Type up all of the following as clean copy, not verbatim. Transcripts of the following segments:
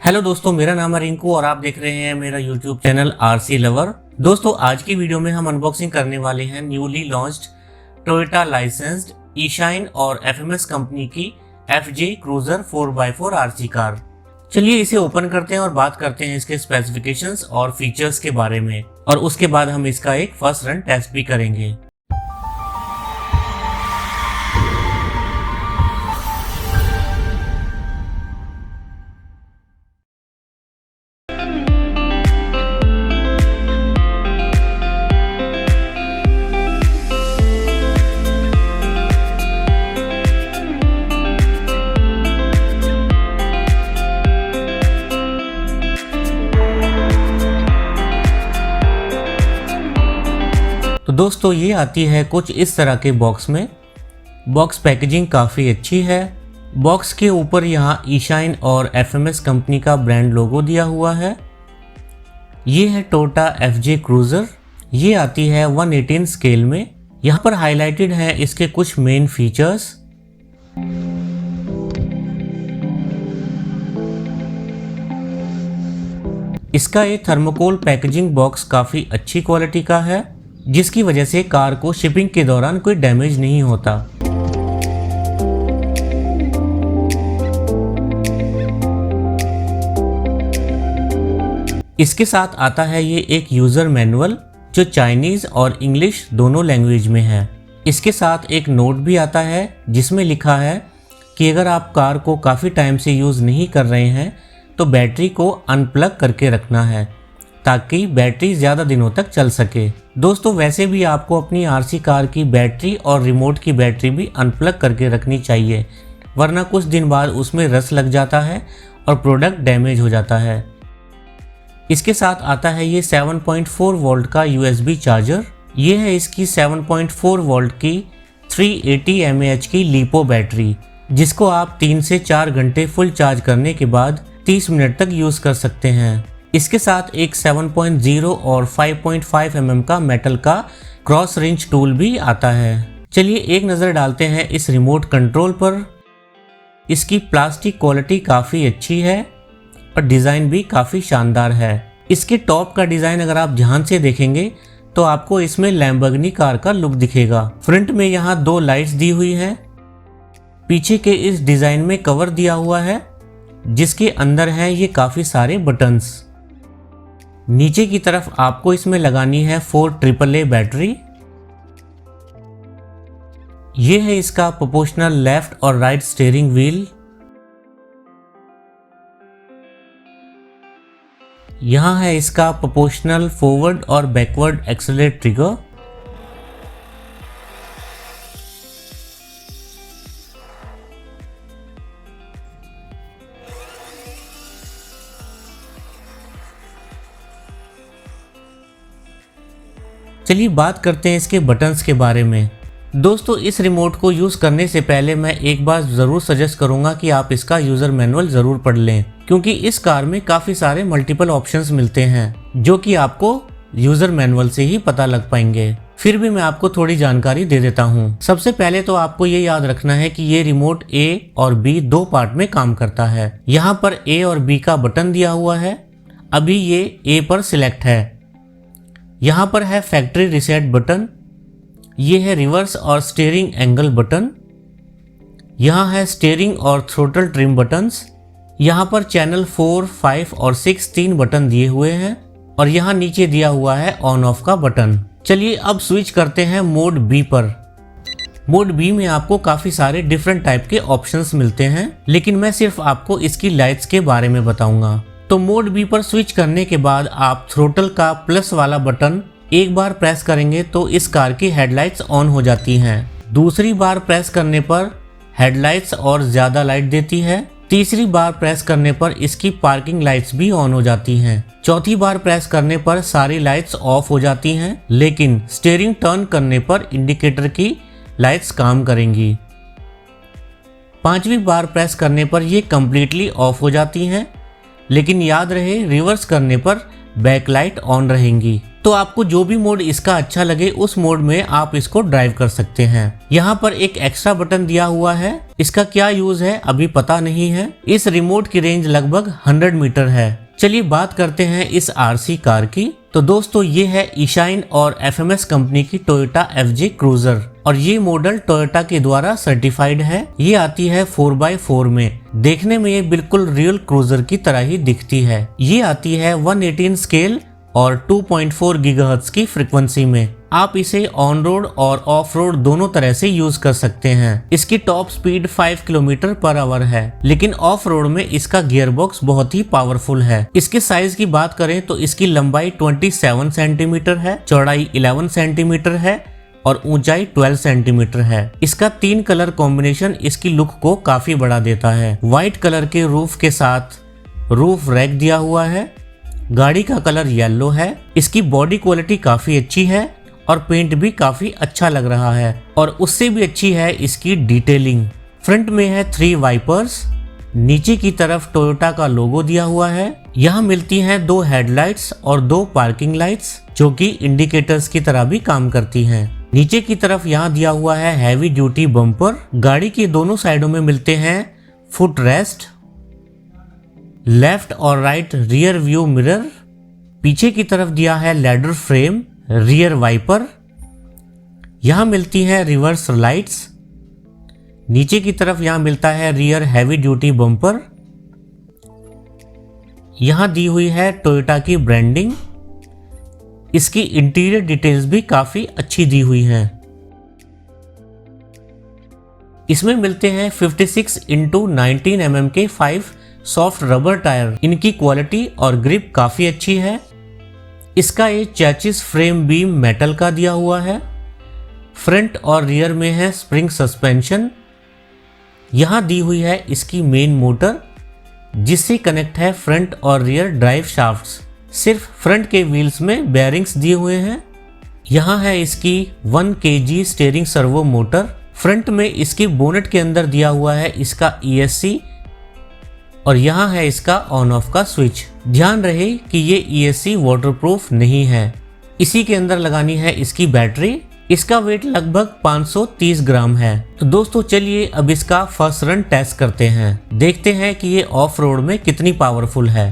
Hello दोस्तों, मेरा नाम है रिंकू और आप देख रहे हैं मेरा यूट्यूब चैनल आरसी लवर। दोस्तों, आज की वीडियो में हम अनबॉक्सिंग करने वाले हैं न्यूली लॉन्च्ड टोयोटा लाइसेंस्ड ईशाइन और एफएमएस कंपनी की FJ Cruiser 4x4 RC car. चलिए इसे ओपन करते हैं और बात करते हैं इसके स्पेसिफिकेशंस और फीचर्स के बारे में, और उसके बाद हम इसका एक फर्स्ट रन टेस्ट भी करेंगे। तो दोस्तों, ये आती है कुछ इस तरह के बॉक्स में। बॉक्स पैकेजिंग काफ़ी अच्छी है। बॉक्स के ऊपर यहाँ ईशाइन और एफएमएस कंपनी का ब्रांड लोगो दिया हुआ है। ये है टोयोटा एफजे क्रूजर। ये आती है 118 स्केल में। यहाँ पर हाईलाइटेड है इसके कुछ मेन फीचर्स। इसका ये थर्मोकोल पैकेजिंग बॉक्स काफ़ी अच्छी क्वालिटी का है, जिसकी वजह से कार को शिपिंग के दौरान कोई डैमेज नहीं होता। इसके साथ आता है ये एक यूजर मैनुअल जो चाइनीज और इंग्लिश दोनों लैंग्वेज में है। इसके साथ एक नोट भी आता है जिसमें लिखा है कि अगर आप कार को काफ़ी टाइम से यूज़ नहीं कर रहे हैं तो बैटरी को अनप्लग करके रखना है ताकि बैटरी ज़्यादा दिनों तक चल सके। दोस्तों, वैसे भी आपको अपनी आरसी कार की बैटरी और रिमोट की बैटरी भी अनप्लग करके रखनी चाहिए, वरना कुछ दिन बाद उसमें रस लग जाता है और प्रोडक्ट डैमेज हो जाता है। इसके साथ आता है ये 7.4 वोल्ट का USB चार्जर। ये है इसकी 7.4 वोल्ट की 380 mAh की लिपो बैटरी, जिसको आप 3 से 4 घंटे फुल चार्ज करने के बाद 30 मिनट तक यूज़ कर सकते हैं। इसके साथ एक 7.0 और 5.5 mm का मेटल का क्रॉस रेंज टूल भी आता है। चलिए एक नज़र डालते हैं इस रिमोट कंट्रोल पर। इसकी प्लास्टिक क्वालिटी काफ़ी अच्छी है और डिज़ाइन भी काफ़ी शानदार है। इसके टॉप का डिज़ाइन अगर आप ध्यान से देखेंगे तो आपको इसमें लैम्बोर्गिनी कार का लुक दिखेगा। फ्रंट में यहाँ 2 लाइट्स दी हुई हैं। पीछे के इस डिज़ाइन में कवर दिया हुआ है जिसके अंदर हैं ये काफ़ी सारे बटन्स। नीचे की तरफ आपको इसमें लगानी है 4 AAA बैटरी। ये है इसका प्रोपोर्शनल लेफ्ट और राइट स्टीयरिंग व्हील। यहाँ है इसका प्रोपोर्शनल फॉरवर्ड और बैकवर्ड एक्सेलरेट ट्रिगर। चलिए बात करते हैं इसके बटन्स के बारे में। दोस्तों, इस रिमोट को यूज़ करने से पहले मैं एक बात ज़रूर सजेस्ट करूंगा कि आप इसका यूज़र मैनुअल ज़रूर पढ़ लें, क्योंकि इस कार में काफ़ी सारे मल्टीपल ऑप्शंस मिलते हैं जो कि आपको यूज़र मैनुअल से ही पता लग पाएंगे। फिर भी मैं आपको थोड़ी जानकारी दे देता हूँ। सबसे पहले तो आपको ये याद रखना है कि ये रिमोट A और B 2 पार्ट में काम करता है। यहाँ पर A और B का बटन दिया हुआ है। अभी ये A पर सिलेक्ट है। यहाँ पर है फैक्ट्री रीसेट बटन। ये है रिवर्स और स्टीयरिंग एंगल बटन। यहाँ है स्टीयरिंग और थ्रोटल ट्रिम बटन्स। यहाँ पर चैनल 4, 5 और 6 3 बटन दिए हुए हैं, और यहाँ नीचे दिया हुआ है ऑन ऑफ का बटन। चलिए अब स्विच करते हैं मोड B पर। मोड B में आपको काफ़ी सारे डिफरेंट टाइप के ऑप्शंस मिलते हैं, लेकिन मैं सिर्फ आपको इसकी लाइट्स के बारे में बताऊंगा। तो मोड B पर स्विच करने के बाद आप थ्रोटल का प्लस वाला बटन एक बार प्रेस करेंगे तो इस कार की हेडलाइट्स ऑन हो जाती हैं। दूसरी बार प्रेस करने पर हेडलाइट्स और ज़्यादा लाइट देती है। तीसरी बार प्रेस करने पर इसकी पार्किंग लाइट्स भी ऑन हो जाती हैं। चौथी बार प्रेस करने पर सारी लाइट्स ऑफ हो जाती हैं, लेकिन स्टीयरिंग टर्न करने पर इंडिकेटर की लाइट्स काम करेंगी। पांचवी बार प्रेस करने पर ये कम्प्लीटली ऑफ हो जाती हैं, लेकिन याद रहे रिवर्स करने पर बैकलाइट ऑन रहेंगी। तो आपको जो भी मोड इसका अच्छा लगे उस मोड में आप इसको ड्राइव कर सकते हैं। यहाँ पर एक एक्स्ट्रा बटन दिया हुआ है, इसका क्या यूज है अभी पता नहीं है। इस रिमोट की रेंज लगभग 100 मीटर है। चलिए बात करते हैं इस आरसी कार की। तो दोस्तों ये है ईशाइन और एफएमएस कंपनी की टोयोटा एफजे क्रूजर और ये मॉडल टोयोटा के द्वारा सर्टिफाइड है। ये आती है 4x4 में। देखने में ये बिल्कुल रियल क्रूजर की तरह ही दिखती है। ये आती है 118 स्केल और 2.4 गीगाहर्ट्ज की फ्रीक्वेंसी में। आप इसे ऑन रोड और ऑफ रोड दोनों तरह से यूज कर सकते हैं। इसकी top speed 5 kilometre per hour है, लेकिन ऑफ रोड में इसका गियर बॉक्स बहुत ही पावरफुल है। इसके साइज की बात करें तो इसकी लंबाई 27 सेंटीमीटर है, चौड़ाई 11 सेंटीमीटर है और ऊंचाई 12 सेंटीमीटर है। इसका 3 कलर कॉम्बिनेशन इसकी लुक को काफी बढ़ा देता है। व्हाइट कलर के रूफ के साथ रूफ रैक दिया हुआ है। गाड़ी का कलर येलो है। इसकी बॉडी क्वालिटी काफी अच्छी है और पेंट भी काफी अच्छा लग रहा है और उससे भी अच्छी है इसकी डिटेलिंग। फ्रंट में है 3 वाइपर्स। नीचे की तरफ टोयोटा का लोगो दिया हुआ है। यहाँ मिलती हैं 2 हेडलाइट्स और 2 पार्किंग लाइट्स जो कि इंडिकेटर्स की तरह भी काम करती हैं। नीचे की तरफ यहाँ दिया हुआ है हैवी ड्यूटी बम्पर। गाड़ी के दोनों साइडों में मिलते हैं फुट रेस्ट, लेफ्ट और राइट रियर व्यू मिरर। पीछे की तरफ दिया है लैडर फ्रेम, रियर वाइपर। यहां मिलती हैं रिवर्स लाइट्स। नीचे की तरफ यहां मिलता है रियर हैवी ड्यूटी बम्पर। यहां दी हुई है टोयोटा की ब्रांडिंग। इसकी इंटीरियर डिटेल्स भी काफी अच्छी दी हुई हैं। इसमें मिलते हैं 56x19 mm के 5 सॉफ्ट रबर टायर। इनकी क्वालिटी और ग्रिप काफी अच्छी है। इसका ये चैचिस फ्रेम बीम मेटल का दिया हुआ है। फ्रंट और रियर में है स्प्रिंग सस्पेंशन। यहाँ दी हुई है इसकी मेन मोटर जिससे कनेक्ट है फ्रंट और रियर ड्राइव शाफ्ट्स। सिर्फ फ्रंट के व्हील्स में बेयरिंग्स दिए हुए हैं। यहाँ है इसकी 1 kg steering servo motor. Front में इसकी बोनेट के अंदर दिया हुआ है इसका ESC और यहाँ है इसका ऑन ऑफ का स्विच। ध्यान रहे कि ये ESC वाटरप्रूफ नहीं है। इसी के अंदर लगानी है इसकी बैटरी। इसका वेट लगभग 530 ग्राम है। तो दोस्तों चलिए अब इसका फर्स्ट रन टेस्ट करते हैं। देखते हैं कि ये ऑफ रोड में कितनी पावरफुल है।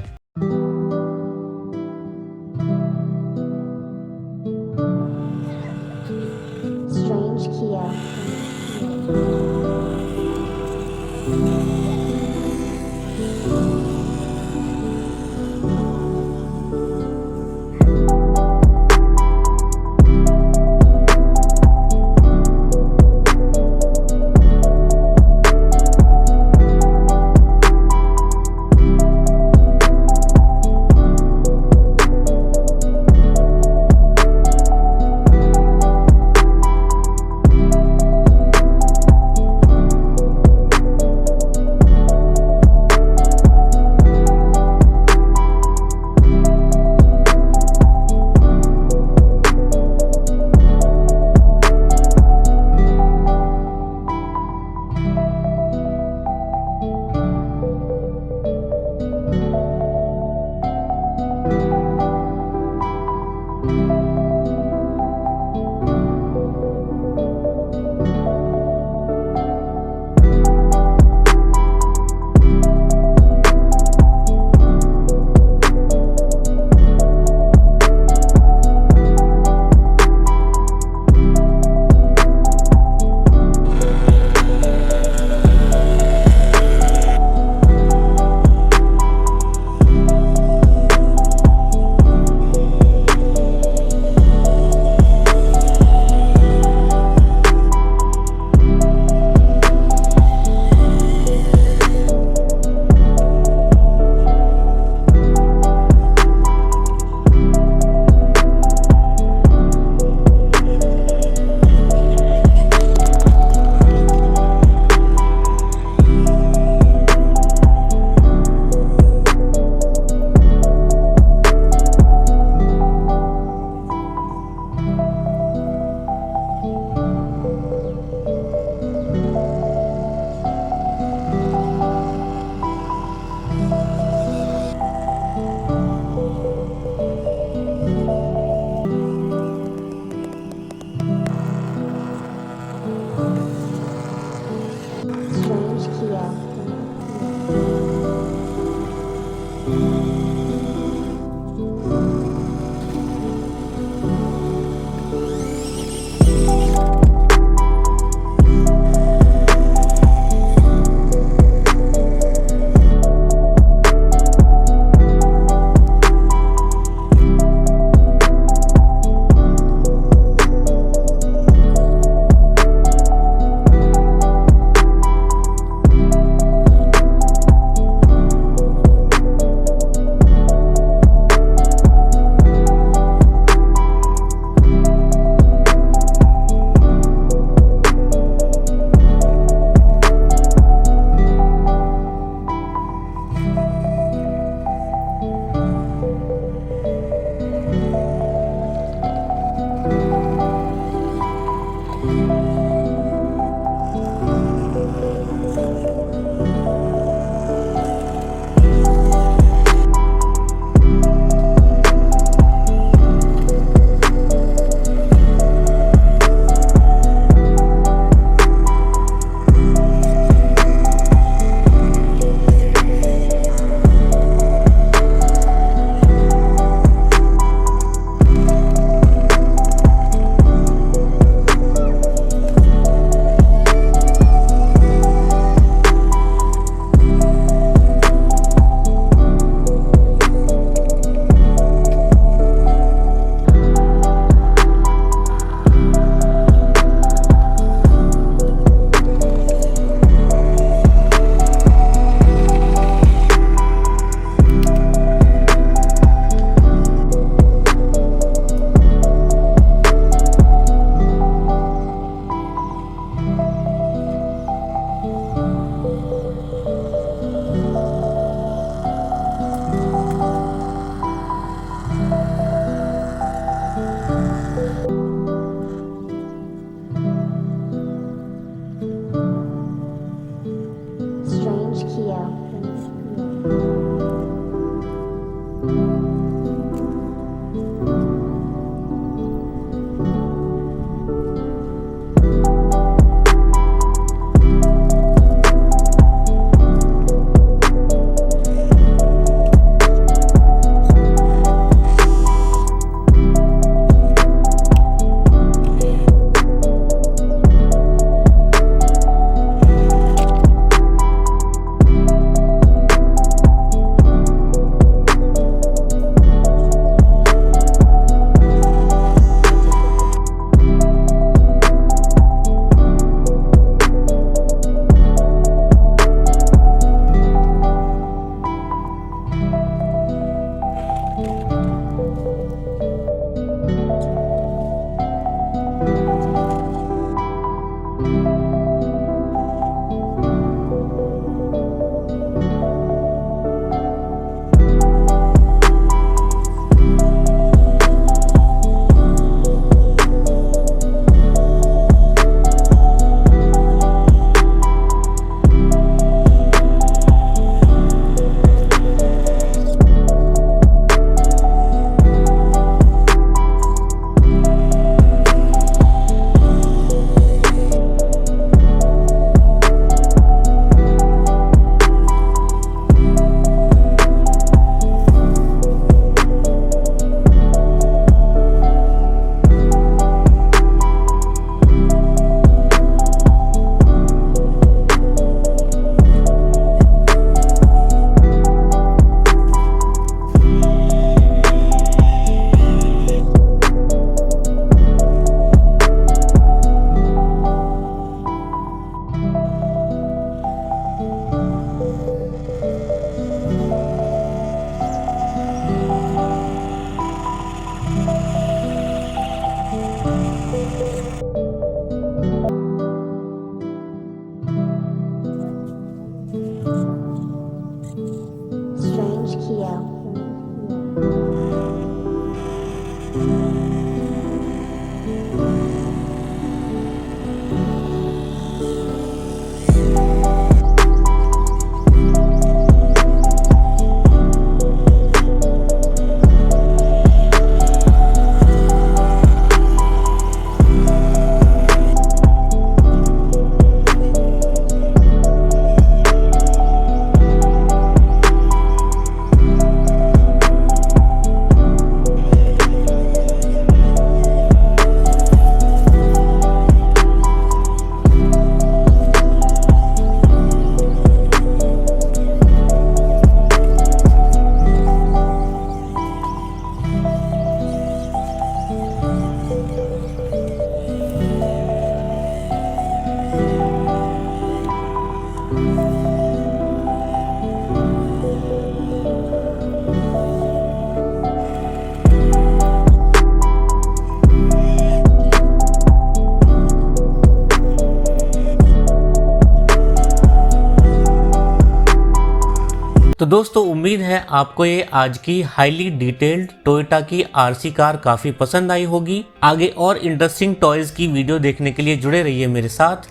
दोस्तों उम्मीद है आपको ये आज की हाईली डिटेल्ड टोयोटा की आरसी कार काफ़ी पसंद आई होगी। आगे और इंटरेस्टिंग टॉयज़ की वीडियो देखने के लिए जुड़े रहिए मेरे साथ।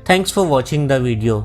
Thanks for watching the video.